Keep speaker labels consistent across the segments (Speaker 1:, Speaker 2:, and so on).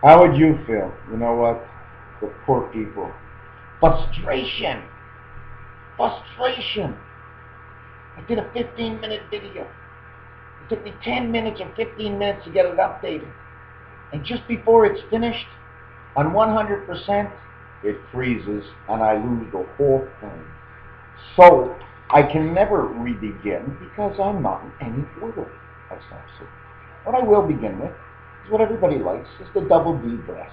Speaker 1: How would you feel? You know what? The poor people. Frustration. Frustration. I did a 15-minute video. It took me 10 minutes or 15 minutes to get it updated. And just before it's finished, on 100%, it freezes and I lose the whole thing. So I can never re-begin because I'm not in any order. That's not so. What I will begin with is what everybody likes, is the double D breast.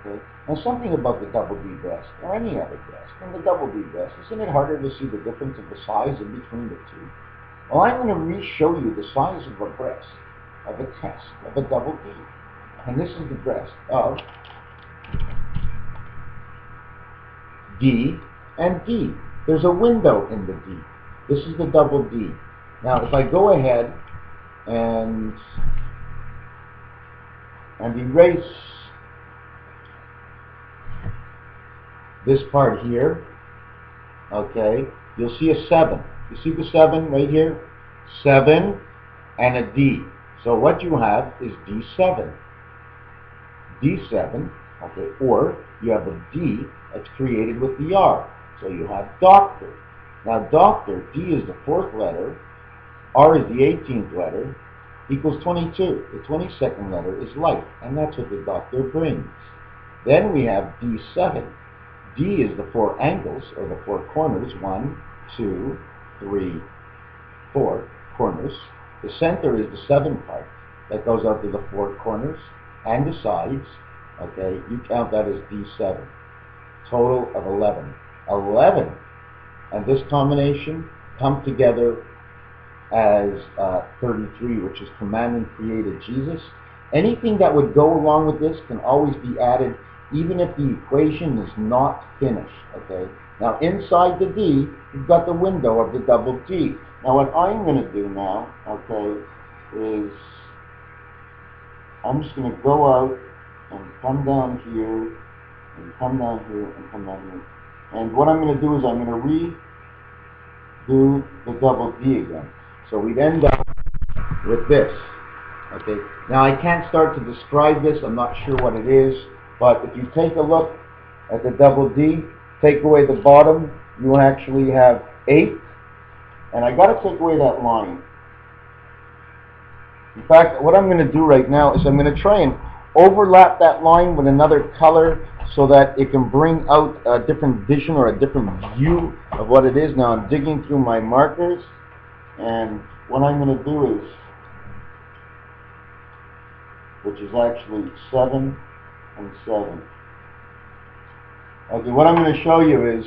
Speaker 1: Okay? Now something about the double D breast, or any other breast, and the double D breast, isn't it harder to see the difference of the size in between the two? Well, I'm going to re-show you the size of a breast, of a test, of a double D. And this is the breast of D and D. There's a window in the D. This is the double D. Now, if I go ahead and erase this part here, okay, you'll see a 7. You see the 7 right here? 7 and a D. So what you have is D7. D7, okay, or you have a D that's created with the R. So you have doctor. Now doctor, D is the 4th letter, R is the 18th letter, equals 22. The 22nd letter is life, and that's what the doctor brings. Then we have D7. D is the 4 angles, or the 4 corners, 1, 2, 3, 4 corners. The center is the 7 part that goes out to the 4 corners and the sides. Okay, you count that as D7. Total of 11. 11 and this combination come together as 33, which is command and created Jesus. Anything that would go along with this can always be added, even if the equation is not finished. Okay. Now inside the D, you've got the window of the double D. Now what I'm going to do now, okay, is I'm just going to go out and come down here, and come down here, and come down here. And what I'm going to do is I'm going to redo the double D again. So we'd end up with this. Okay. Now I can't start to describe this. I'm not sure what it is. But if you take a look at the double D, take away the bottom, you will actually have 8. And I got to take away that line. In fact, what I'm going to do right now is I'm going to try and overlap that line with another color so that it can bring out a different vision or a different view of what it is. Now I'm digging through my markers, and what I'm going to do is, which is actually 7 and 7. Okay, what I'm going to show you is,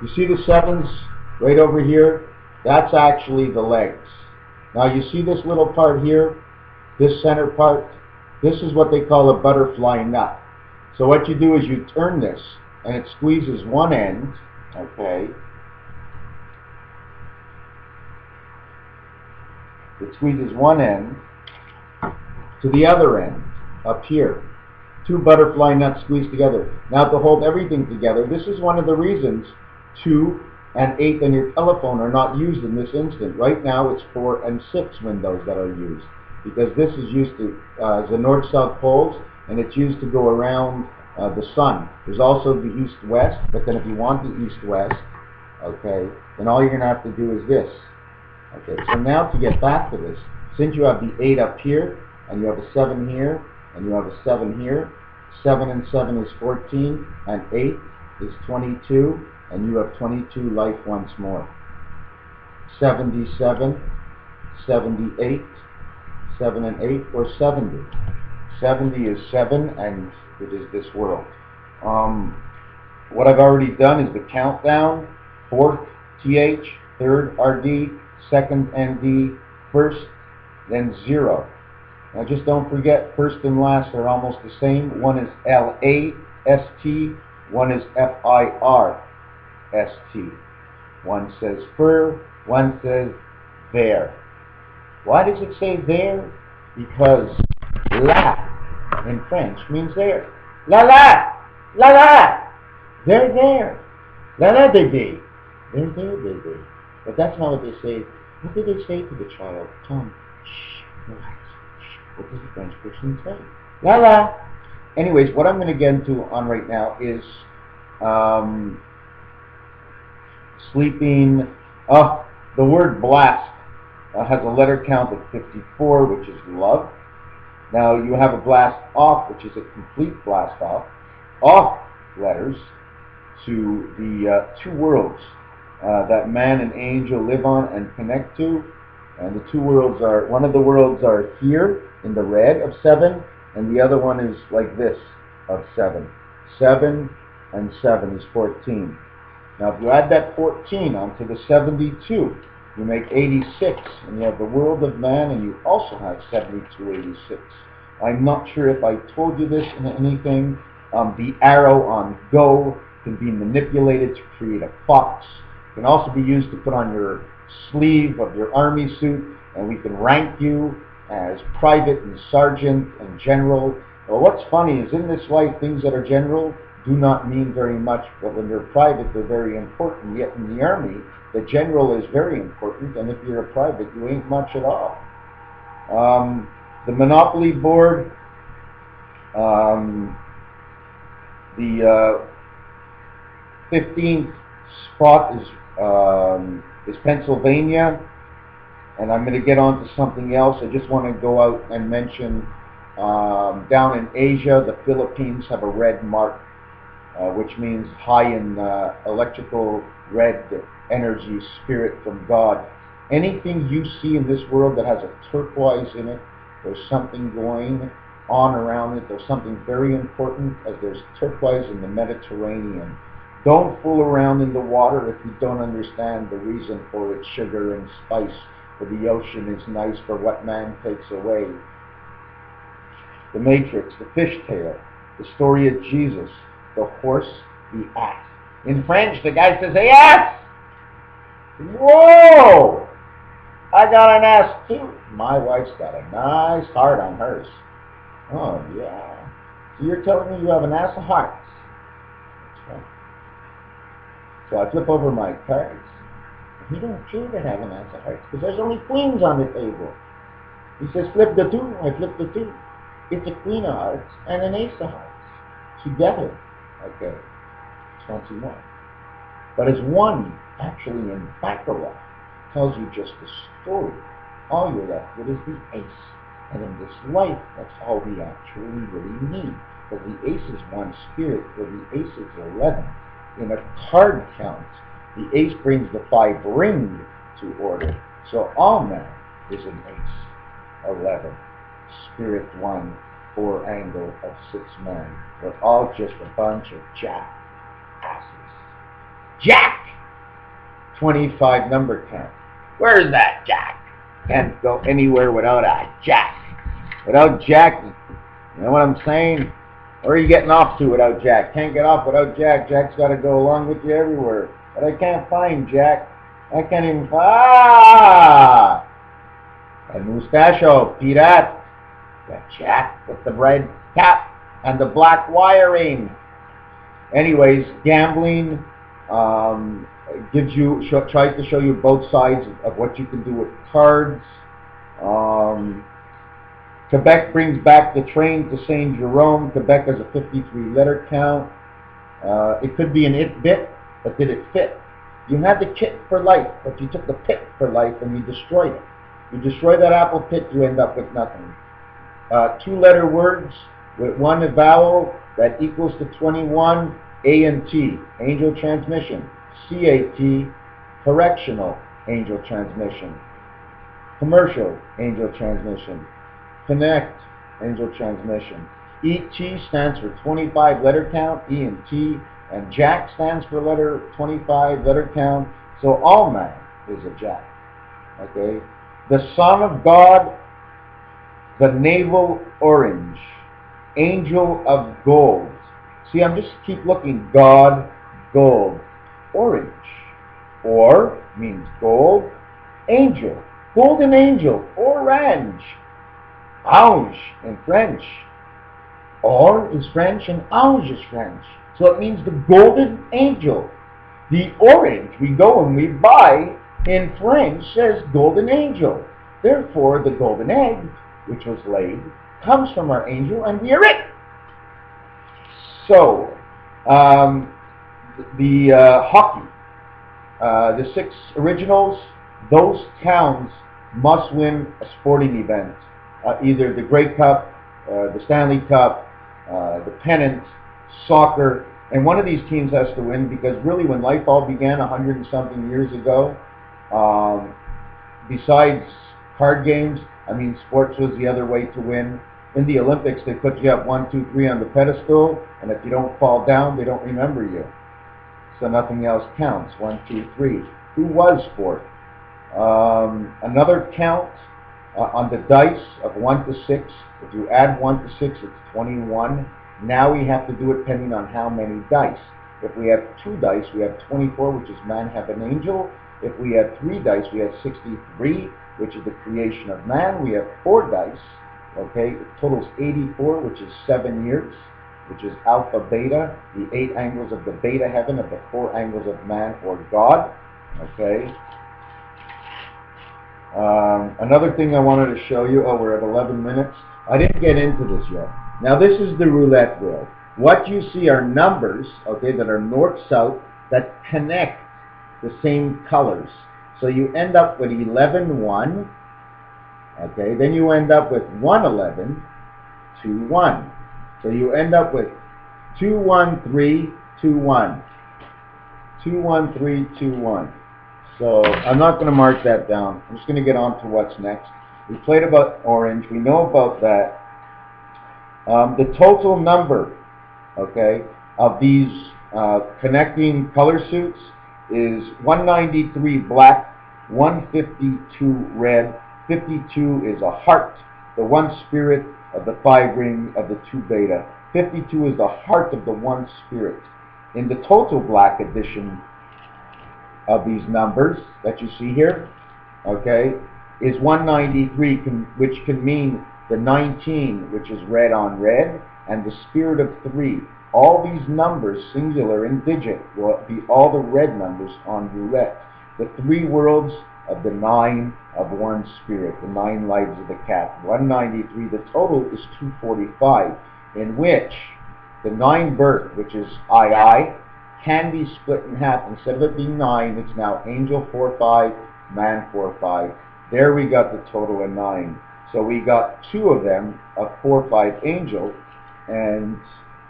Speaker 1: you see the 7s right over here? That's actually the legs. Now you see this little part here, this center part? This is what they call a butterfly nut. So what you do is you turn this, and it squeezes one end, okay? It squeezes one end to the other end, up here. 2 butterfly nuts squeezed together. Now to hold everything together, this is one of the reasons 2 and 8 on your telephone are not used in this instant. Right now it's 4 and 6 windows that are used, because this is used to as the north-south poles, and it's used to go around the sun. There's also the east-west, but then if you want the east-west, okay, then all you're going to have to do is this. Okay, so now to get back to this, since you have the 8 up here, and you have a 7 here, and you have a 7 here, 7 and 7 is 14, and 8 is 22, and you have 22 life once more. 77, 78, 7 and 8, or 70. 70 is 7, and it is this world. What I've already done is the countdown: 4th, TH, 3rd, RD, 2nd, ND, 1st, then 0. Now just don't forget, first and last are almost the same. One is LAST, one is FIRST. One says fur, one says there. Why does it say there? Because la in French means there. La la! La la! They're there. La la bébé. They're there, baby. But that's not what they say. What do they say to the child? Come, shh, relax. What does the French person say? La la. Anyways, what I'm going to get into on right now is sleeping. The word blast has a letter count of 54, which is love. Now you have a blast off, which is a complete blast off. Off letters to the two worlds that man and angel live on and connect to. And the two worlds are, one of the worlds are here in the red of 7, and the other one is like this of 7. 7 and 7 is 14. Now if you add that 14 onto the 72, you make 86, and you have the world of man, and you also have 7286. I'm not sure if I told you this in anything. The arrow on go can be manipulated to create a fox. It can also be used to put on your sleeve of your army suit, and we can rank you as private and sergeant and general. Well, what's funny is in this life, things that are general do not mean very much, but when they're private, they're very important. Yet in the army, the general is very important, and if you're a private, you ain't much at all. The Monopoly board, the 15th spot is Pennsylvania, and I'm going to get on to something else. I just want to go out and mention down in Asia, the Philippines have a red mark, which means high in electrical red energy, spirit from God. Anything you see in this world that has a turquoise in it, there's something going on around it. There's something very important, as there's turquoise in the Mediterranean. Don't fool around in the water if you don't understand the reason for its sugar and spice, for the ocean is nice for what man takes away. The Matrix, the fishtail, the story of Jesus, the horse, the ass. In French, the guy says, "Hey, ass!" Whoa! I got an ass too. My wife's got a nice heart on hers. Oh, yeah. So you're telling me you have an ass of hearts? That's right. So I flip over my cards. He don't care to have an ass of hearts because there's only queens on the table. He says, flip the 2. I flip the 2. It's a queen of hearts and an ace of hearts. Together. Okay. 21. But as one, actually in baccarat, tells you just the story, all you're left with is the ace. And in this life, that's all we actually really need. Because the ace is one spirit, where the ace is 11. In a card count, the ace brings the 5 ring to order. So all man is an ace. 11. Spirit 1, 4 angle of 6 men. We're all just a bunch of jack asses. Jack! 25 number count. Where's that jack? Can't go anywhere without a jack. Without jack, you know what I'm saying? Where are you getting off to without jack? Can't get off without jack. Jack's got to go along with you everywhere. But I can't find jack. I can't even find... Ah! El mustacho, pirate. That jack with the red cap and the black wiring. Anyways, gambling tries to show you both sides of what you can do with cards. Quebec brings back the train to Saint Jerome. Quebec has a 53 letter count. It could be an it bit, but did it fit? You had the kit for life, but you took the pit for life and you destroyed it. You destroy that apple pit, you end up with nothing. 2-letter words with one vowel that equals to 21. A and T, angel transmission. CAT, correctional, angel transmission. Commercial, angel transmission. Connect, angel transmission. ET stands for 25 letter count, E and T, and Jack stands for 25 letter count. So all man is a Jack. Okay? The Son of God, the navel orange, angel of gold. See, I'm just keep looking. God, gold, orange. Or means gold, angel, golden angel, orange. Ange in French. Or is French and ange is French. So it means the golden angel. The orange we go and we buy in French says golden angel. Therefore, the golden egg which was laid, comes from our angel, and we are it. So, the hockey, the 6 originals, those towns must win a sporting event, either the Grey Cup, the Stanley Cup, the pennant, soccer, and one of these teams has to win, because really when life all began 100 and something years ago, besides card games, I mean, sports was the other way to win. In the Olympics, they put you up 1, 2, 3 on the pedestal, and if you don't fall down, they don't remember you. So nothing else counts. 1, 2, 3. Who was sport? Another count on the dice of 1 to 6. If you add 1 to 6, it's 21. Now we have to do it depending on how many dice. If we have 2 dice, we have 24, which is man, have an angel. If we have 3 dice, we have 63, which is the creation of man. We have 4 dice, okay? It totals 84, which is 7 years, which is alpha, beta, the 8 angles of the beta heaven of the 4 angles of man or God, okay? Another thing I wanted to show you, we're at 11 minutes. I didn't get into this yet. Now this is the roulette wheel. What you see are numbers, okay, that are north-south that connect the same colors. So you end up with 11-1, okay, then you end up with 1-11, 2-1. So you end up with 2-1-3, 2-1. 2-1-3, 2-1. So I'm not going to mark that down. I'm just going to get on to what's next. We played about orange. We know about that. The total number, okay, of these connecting color suits is 193 black, 152 red, 52 is a heart, the 1 spirit of the 5 ring of the 2 beta. 52 is the heart of the 1 spirit. In the total black edition of these numbers that you see here, okay, is 193, which can mean the 19, which is red on red, and the spirit of 3. All these numbers, singular and digit, will be all the red numbers on roulette. The 3 worlds of the 9 of 1 spirit, the 9 lives of the cat. 193, the total is 245, in which the 9 birth, which is I, can be split in half. Instead of it being 9, it's now angel 4-5, man 4-5. There we got the total of 9. So we got 2 of them of 4-5 angel, and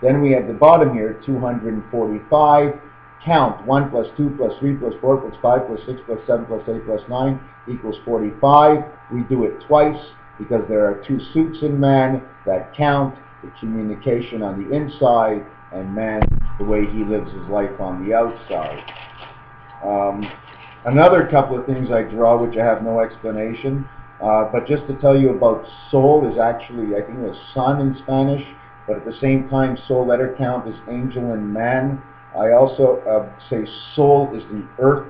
Speaker 1: then we have the bottom here, 245. Count 1 plus 2 plus 3 plus 4 plus 5 plus 6 plus 7 plus 8 plus 9 equals 45. We do it twice because there are 2 suits in man that count, the communication on the inside, and man, the way he lives his life on the outside. Another couple of things I draw, which I have no explanation, but just to tell you about soul is actually, I think it was sun in Spanish, but at the same time, soul letter count is angel and man. I also say soul is the earth,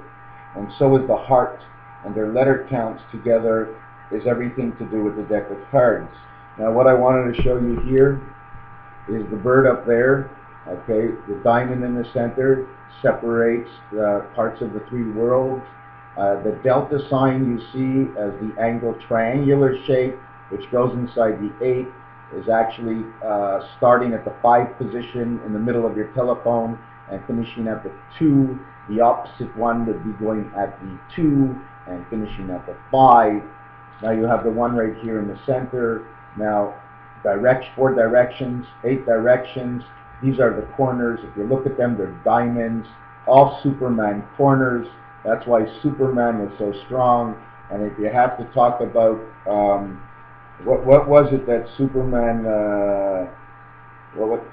Speaker 1: and so is the heart, and their letter counts together is everything to do with the deck of cards. Now what I wanted to show you here is the bird up there, okay, the diamond in the center separates the parts of the 3 worlds. The delta sign you see as the angle triangular shape, which goes inside the 8, is actually starting at the 5 position in the middle of your telephone and finishing at the 2. The opposite one would be going at the 2 and finishing at the 5. Now you have the 1 right here in the center. Now 4 directions, 8 directions. These are the corners. If you look at them, they're diamonds, all Superman corners. That's why Superman was so strong. And if you have to talk about what was it that Superman,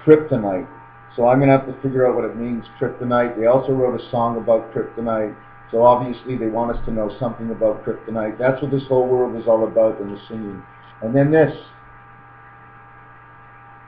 Speaker 1: kryptonite. So I'm going to have to figure out what it means, kryptonite. They also wrote a song about kryptonite. So obviously they want us to know something about kryptonite. That's what this whole world is all about in the singing. And then this.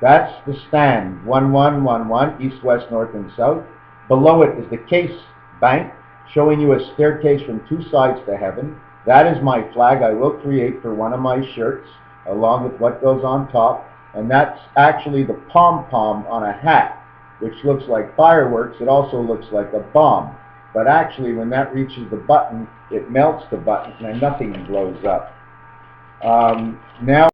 Speaker 1: That's the stand. 1, 1, 1, 1, east, west, north, and south. Below it is the case bank, showing you a staircase from 2 sides to heaven. That is my flag I will create for one of my shirts, along with what goes on top. And that's actually the pom-pom on a hat, which looks like fireworks. It also looks like a bomb. But actually, when that reaches the button, it melts the button and nothing blows up. Now